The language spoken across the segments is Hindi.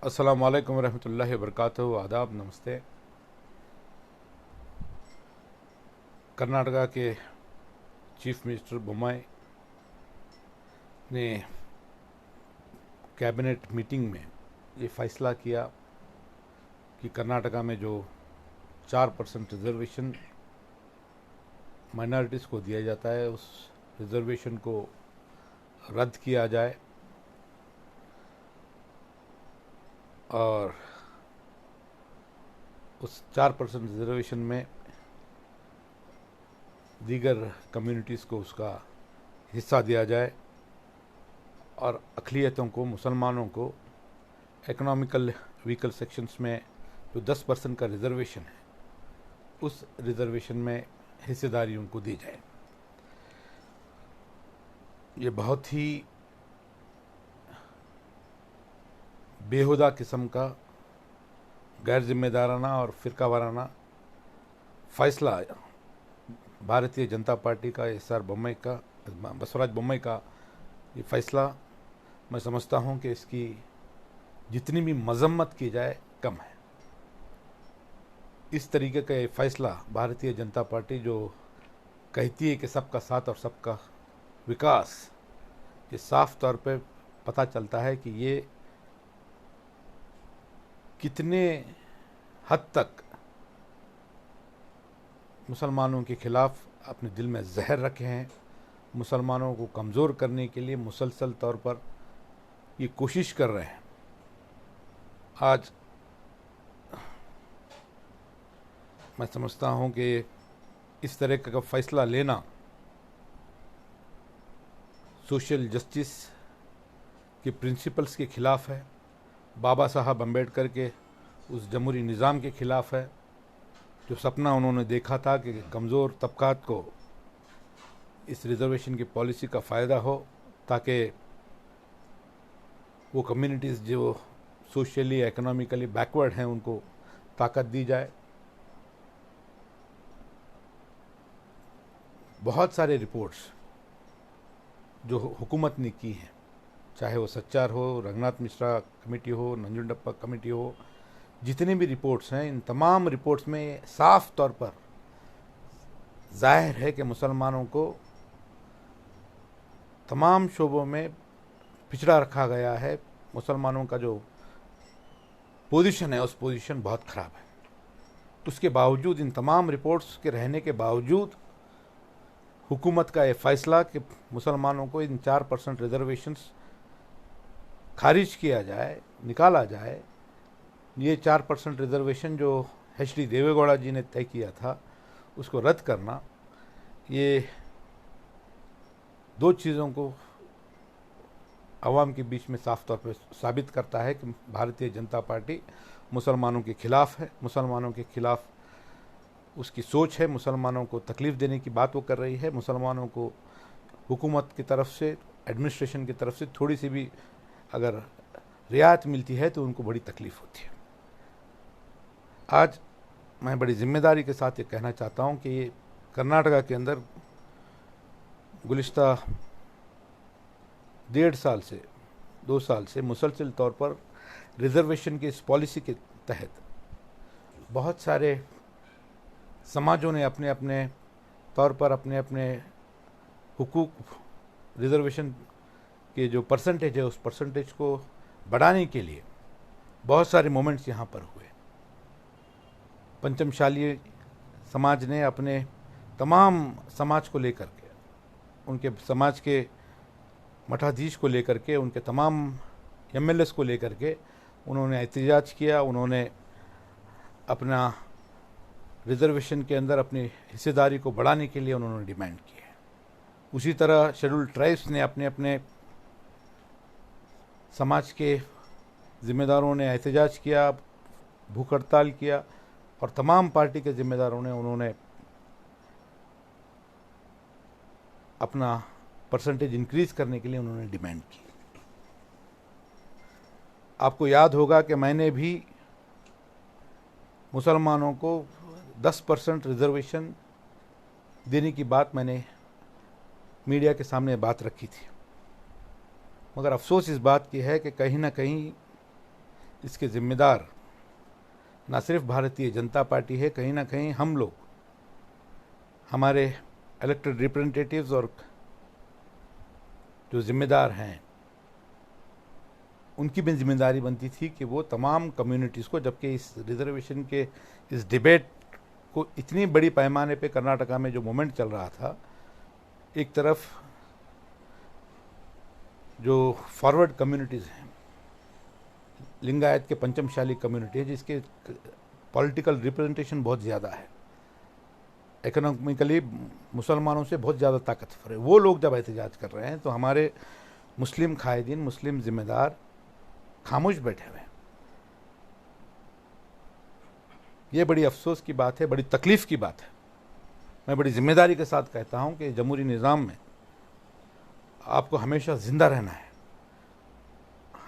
अस्सलाम वालेकुम रहमतुल्लाहि व बरकातहू। आदाब, नमस्ते। कर्नाटका के चीफ मिनिस्टर बोम्माई ने कैबिनेट मीटिंग में ये फैसला किया कि कर्नाटका में जो 4% रिजर्वेशन माइनॉरिटीज़ को दिया जाता है उस रिजर्वेशन को रद्द किया जाए और उस 4% रिजर्वेशन में दीगर कम्युनिटीज़ को उसका हिस्सा दिया जाए और अक़लियतों को, मुसलमानों को इकोनॉमिकल वीकर सेक्शंस में जो 10% का रिजर्वेशन है उस रिजर्वेशन में हिस्सेदारी उनको दी जाए। ये बहुत ही बेहुदा किस्म का गैर जिम्मेदाराना और फ़िरका वाराना फ़ैसला भारतीय जनता पार्टी का बसवराज बोम्मई का ये फ़ैसला मैं समझता हूँ कि इसकी जितनी भी मजम्मत की जाए कम है। इस तरीके का ये फ़ैसला भारतीय जनता पार्टी जो कहती है कि सबका साथ और सबका विकास, ये साफ तौर पे पता चलता है कि ये कितने हद तक मुसलमानों के ख़िलाफ़ अपने दिल में जहर रखे हैं। मुसलमानों को कमज़ोर करने के लिए मुसलसल तौर पर ये कोशिश कर रहे हैं। आज मैं समझता हूँ कि इस तरह का फ़ैसला लेना सोशल जस्टिस के प्रिंसिपल्स के ख़िलाफ़ है, बाबा साहब अम्बेडकर के उस जमहूरी निज़ाम के ख़िलाफ़ है जो सपना उन्होंने देखा था कि कमज़ोर तबकात को इस रिज़र्वेशन की पॉलिसी का फ़ायदा हो ताकि वो कम्युनिटीज़ जो सोशली इकोनॉमिकली बैकवर्ड हैं उनको ताकत दी जाए। बहुत सारे रिपोर्ट्स जो हुकूमत ने की हैं, चाहे वो सच्चार हो, रंगनाथ मिश्रा कमेटी हो, नंजुंडप्पा कमेटी हो, जितनी भी रिपोर्ट्स हैं, इन तमाम रिपोर्ट्स में साफ तौर पर जाहिर है कि मुसलमानों को तमाम शोबों में पिछड़ा रखा गया है। मुसलमानों का जो पोजीशन है उस पोजीशन बहुत ख़राब है। उसके बावजूद, इन तमाम रिपोर्ट्स के रहने के बावजूद हुकूमत का ये फ़ैसला कि मुसलमानों को इन 4% रिजर्वेशंस खारिज किया जाए, निकाला जाए, ये 4% रिजर्वेशन जो HD देवेगौड़ा जी ने तय किया था उसको रद्द करना, ये दो चीज़ों को अवाम के बीच में साफ तौर पर साबित करता है कि भारतीय जनता पार्टी मुसलमानों के ख़िलाफ़ है, मुसलमानों के ख़िलाफ़ उसकी सोच है, मुसलमानों को तकलीफ़ देने की बात वो कर रही है। मुसलमानों को हुकूमत की तरफ से, एडमिनिस्ट्रेशन की तरफ से थोड़ी सी भी अगर रियायत मिलती है तो उनको बड़ी तकलीफ़ होती है। आज मैं बड़ी ज़िम्मेदारी के साथ ये कहना चाहता हूँ कि ये कर्नाटका के अंदर गुज़िश्ता 1.5 साल से 2 साल से मुसलसल तौर पर रिज़र्वेशन की इस पॉलिसी के तहत बहुत सारे समाजों ने अपने अपने तौर पर अपने अपने हुकूक, रिज़र्वेशन के जो परसेंटेज है उस परसेंटेज को बढ़ाने के लिए बहुत सारे मोमेंट्स यहाँ पर हुए। पंचमशाली समाज ने अपने तमाम समाज को लेकर के, उनके समाज के मठाधीश को लेकर के, उनके तमाम MLAs को लेकर के उन्होंने एहतजाज किया। उन्होंने अपना रिज़र्वेशन के अंदर अपनी हिस्सेदारी को बढ़ाने के लिए उन्होंने डिमांड की है। उसी तरह शेड्यूल्ड ट्राइब्स ने अपने अपने समाज के ज़िम्मेदारों ने एहतजाज किया, भूख हड़ताल किया और तमाम पार्टी के ज़िम्मेदारों ने उन्होंने अपना परसेंटेज इंक्रीज़ करने के लिए उन्होंने डिमांड की। आपको याद होगा कि मैंने भी मुसलमानों को 10% रिजर्वेशन देने की बात मैंने मीडिया के सामने बात रखी थी। मगर अफसोस इस बात की है कि कहीं ना कहीं इसके जिम्मेदार ना सिर्फ भारतीय जनता पार्टी है, कहीं ना कहीं हम लोग, हमारे इलेक्टेड रिप्रेजेंटेटिव्स और जो जिम्मेदार हैं, उनकी भी जिम्मेदारी बनती थी कि वो तमाम कम्युनिटीज़ को, जबकि इस रिजर्वेशन के इस डिबेट को इतनी बड़ी पैमाने पे कर्नाटका में जो मूवमेंट चल रहा था, एक तरफ जो फॉरवर्ड कम्युनिटीज़ हैं, लिंगायत के पंचमशाली कम्युनिटी है, जिसके पॉलिटिकल रिप्रेजेंटेशन बहुत ज़्यादा है, इकोनॉमिकली मुसलमानों से बहुत ज़्यादा ताकतवर है, वो लोग जब एहतजाज कर रहे हैं तो हमारे मुस्लिम कायदीन, मुस्लिम जिम्मेदार खामोश बैठे हुए हैं। ये बड़ी अफसोस की बात है, बड़ी तकलीफ़ की बात है। मैं बड़ी जिम्मेदारी के साथ कहता हूँ कि जमहूरी निज़ाम में आपको हमेशा ज़िंदा रहना है,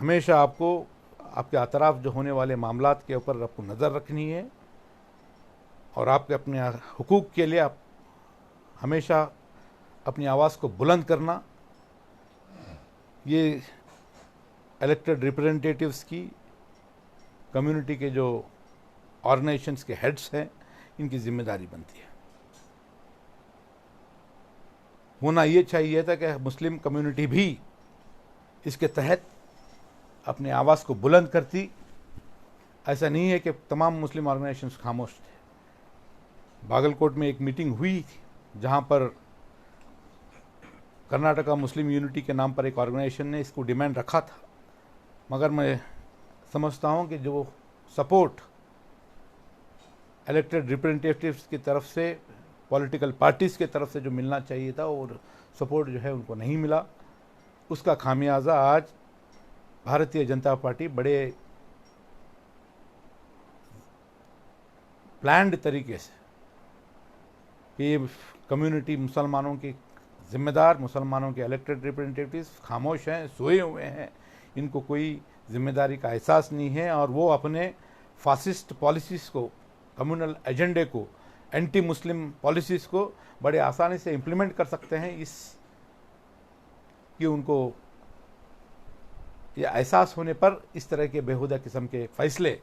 हमेशा आपको आपके अतराफ़ जो होने वाले मामलात के ऊपर आपको नज़र रखनी है, और आपके अपने हुकूक के लिए आप हमेशा अपनी आवाज़ को बुलंद करना, ये इलेक्टेड रिप्रेजेंटेटिव्स की, कम्युनिटी के जो ऑर्गेनाइजेशंस के हेड्स हैं, इनकी जिम्मेदारी बनती है। होना ये चाहिए था कि मुस्लिम कम्युनिटी भी इसके तहत अपनी आवाज़ को बुलंद करती। ऐसा नहीं है कि तमाम मुस्लिम ऑर्गेनाइजेशंस खामोश थे। बागलकोट में एक मीटिंग हुई थी जहाँ पर कर्नाटका मुस्लिम यूनिटी के नाम पर एक ऑर्गेनाइजेशन ने इसको डिमांड रखा था, मगर मैं समझता हूँ कि जो सपोर्ट इलेक्टेड रिप्रेजेंटेटिव्स की तरफ से, पॉलिटिकल पार्टीज़ की तरफ से जो मिलना चाहिए था, और सपोर्ट जो है उनको नहीं मिला। उसका खामियाजा आज भारतीय जनता पार्टी बड़े प्लान्ड तरीके से, ये कम्युनिटी, मुसलमानों के ज़िम्मेदार, मुसलमानों के इलेक्टेड रिप्रेजेंटेटिव्स खामोश हैं, सोए हुए हैं, इनको कोई जिम्मेदारी का एहसास नहीं है, और वो अपने फासिस्ट पॉलिसीज़ को, कम्युनल एजेंडे को, एंटी मुस्लिम पॉलिसीज़ को बड़े आसानी से इम्प्लीमेंट कर सकते हैं। इस कि उनको ये एहसास होने पर इस तरह के बेहुदा किस्म के फैसले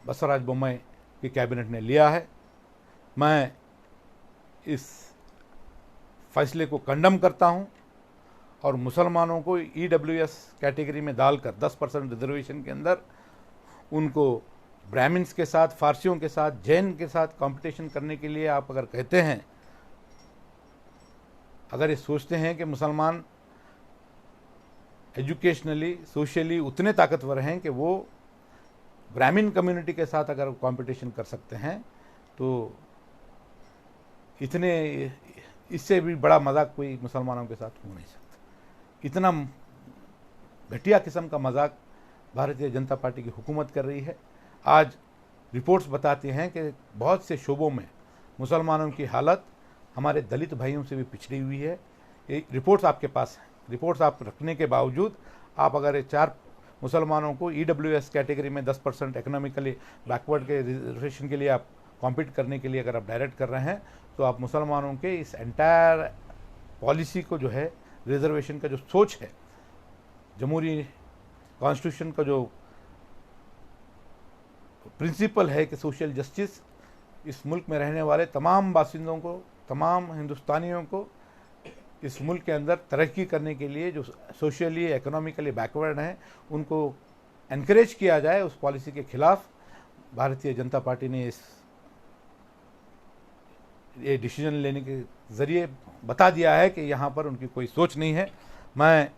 बसवराज बोम्मई की कैबिनेट ने लिया है। मैं इस फैसले को कंडम करता हूं, और मुसलमानों को EWS कैटेगरी में डालकर 10% रिजर्वेशन के अंदर उनको ब्राह्मण्स के साथ, फारसियों के साथ, जैन के साथ कंपटीशन करने के लिए आप अगर कहते हैं, अगर ये सोचते हैं कि मुसलमान एजुकेशनली, सोशली उतने ताकतवर हैं कि वो ब्राह्मण कम्युनिटी के साथ अगर कंपटीशन कर सकते हैं, तो इतने, इससे भी बड़ा मजाक कोई मुसलमानों के साथ हो नहीं सकता। इतना घटिया किस्म का मजाक भारतीय जनता पार्टी की हुकूमत कर रही है। आज रिपोर्ट्स बताती हैं कि बहुत से शोबों में मुसलमानों की हालत हमारे दलित भाइयों से भी पिछड़ी हुई है। ये रिपोर्ट्स आपके पास हैं। रिपोर्ट्स आप रखने के बावजूद आप अगर ये 4 मुसलमानों को EWS कैटेगरी में 10% इकोनॉमिकली बैकवर्ड के रिजर्वेशन के लिए आप कॉम्पीट करने के लिए अगर आप डायरेक्ट कर रहे हैं, तो आप मुसलमानों के इस एंटायर पॉलिसी को जो है, रिजर्वेशन का जो सोच है, जमहूरी कॉन्स्टिट्यूशन का जो प्रिंसिपल है कि सोशल जस्टिस, इस मुल्क में रहने वाले तमाम बासिंदों को, तमाम हिंदुस्तानियों को इस मुल्क के अंदर तरक्की करने के लिए जो सोशली, इकोनॉमिकली बैकवर्ड हैं, उनको एनकरेज किया जाए। उस पॉलिसी के खिलाफ भारतीय जनता पार्टी ने ये डिसीजन लेने के ज़रिए बता दिया है कि यहाँ पर उनकी कोई सोच नहीं है। मैं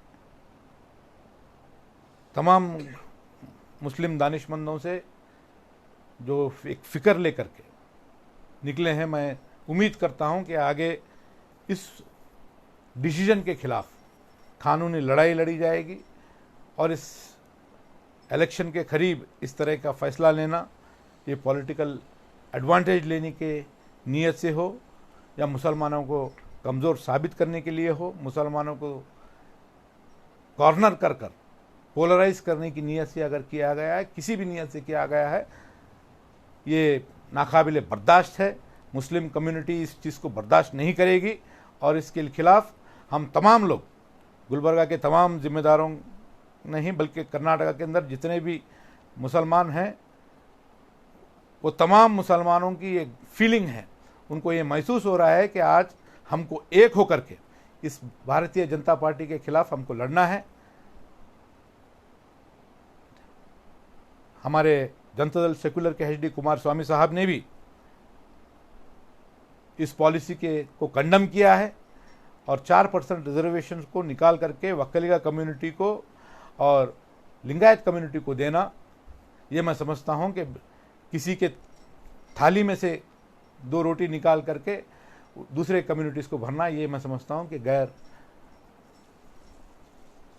तमाम मुस्लिम दानिशमंदों से जो एक फ़िक्र लेकर के निकले हैं, मैं उम्मीद करता हूँ कि आगे इस डिसीजन के खिलाफ कानूनी लड़ाई लड़ी जाएगी, और इस इलेक्शन के करीब इस तरह का फ़ैसला लेना ये पॉलिटिकल एडवांटेज लेने के नीयत से हो, या मुसलमानों को कमज़ोर साबित करने के लिए हो, मुसलमानों को कॉर्नर कर कर पोलराइज करने की नीयत से अगर किया गया है, किसी भी नीयत से किया गया है, ये नाकाबिले बर्दाश्त है। मुस्लिम कम्युनिटी इस चीज़ को बर्दाश्त नहीं करेगी, और इसके खिलाफ हम तमाम लोग, गुलबर्गा के तमाम जिम्मेदारों नहीं बल्कि कर्नाटका के अंदर जितने भी मुसलमान हैं, वो तमाम मुसलमानों की एक फीलिंग है, उनको ये महसूस हो रहा है कि आज हमको एक होकर के इस भारतीय जनता पार्टी के खिलाफ हमको लड़ना है। हमारे जनता दल सेक्युलर के एच डी कुमारस्वामी साहब ने भी इस पॉलिसी को कंडम किया है और 4% रिजर्वेशन को निकाल करके वक्कलिगा कम्युनिटी को और लिंगायत कम्युनिटी को देना, ये मैं समझता हूँ कि किसी के थाली में से 2 रोटी निकाल करके दूसरे कम्युनिटीज़ को भरना, ये मैं समझता हूँ कि गैर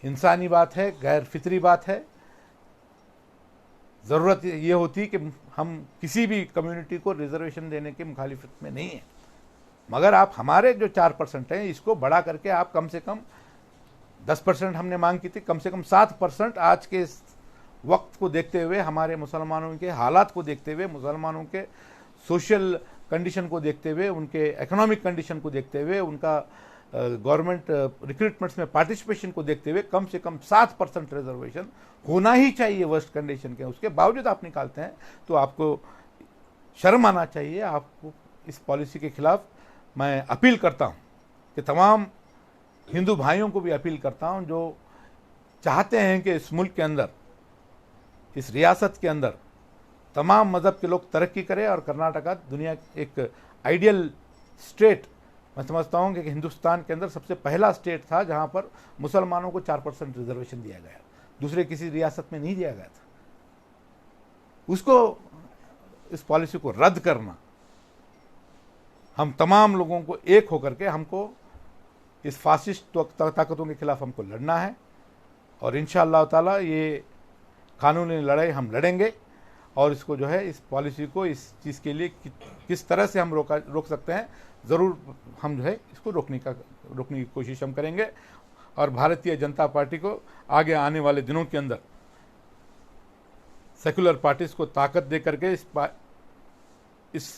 इंसानी बात है, गैर फितरी बात है। ज़रूरत ये होती कि हम किसी भी कम्युनिटी को रिजर्वेशन देने के मुखालिफत में नहीं है, मगर आप हमारे जो 4% हैं इसको बढ़ा करके आप कम से कम 10% हमने मांग की थी, कम से कम 7% आज के वक्त को देखते हुए, हमारे मुसलमानों के हालात को देखते हुए, मुसलमानों के सोशल कंडीशन को देखते हुए, उनके इकोनॉमिक कंडीशन को देखते हुए, उनका गवर्नमेंट रिक्रूटमेंट्स में पार्टिसिपेशन को देखते हुए कम से कम 7% रिजर्वेशन होना ही चाहिए वर्स्ट कंडीशन के। उसके बावजूद आप निकालते हैं तो आपको शर्म आना चाहिए। आपको इस पॉलिसी के खिलाफ मैं अपील करता हूं कि तमाम हिंदू भाइयों को भी अपील करता हूं जो चाहते हैं कि इस मुल्क के अंदर, इस रियासत के अंदर तमाम मज़हब के लोग तरक्की करें और कर्नाटका दुनिया एक आइडियल स्टेट, मैं समझता हूँ कि हिंदुस्तान के अंदर सबसे पहला स्टेट था जहाँ पर मुसलमानों को 4% रिजर्वेशन दिया गया, दूसरे किसी रियासत में नहीं दिया गया था। उसको, इस पॉलिसी को रद्द करना, हम तमाम लोगों को एक होकर के हमको इस फासिस्ट ताकतों के खिलाफ हमको लड़ना है और इंशाअल्लाह ताला ये कानूनी लड़ाई हम लड़ेंगे और इसको जो है, इस पॉलिसी को, इस चीज़ के लिए किस तरह से हम रोक सकते हैं, ज़रूर हम जो है इसको रोकने की कोशिश हम करेंगे। और भारतीय जनता पार्टी को आगे आने वाले दिनों के अंदर सेकुलर पार्टीज को ताकत दे करके इस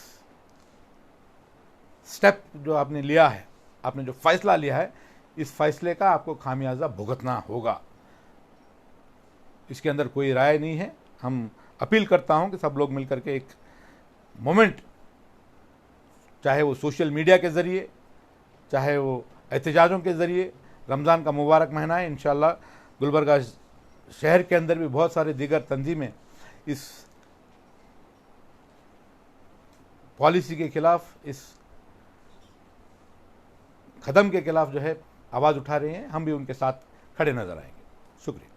स्टेप जो आपने लिया है, आपने जो फैसला लिया है, इस फैसले का आपको खामियाजा भुगतना होगा। इसके अंदर कोई राय नहीं है। हम अपील करता हूं कि सब लोग मिलकर के एक मोमेंट, चाहे वो सोशल मीडिया के ज़रिए, चाहे वो एहतजाजों के ज़रिए, रमज़ान का मुबारक महीना है, इंशाअल्लाह गुलबर्गा शहर के अंदर भी बहुत सारे दीगर तंजीमें इस पॉलिसी के खिलाफ, इस कदम के खिलाफ जो है आवाज़ उठा रहे हैं। हम भी उनके साथ खड़े नज़र आएंगे। शुक्रिया।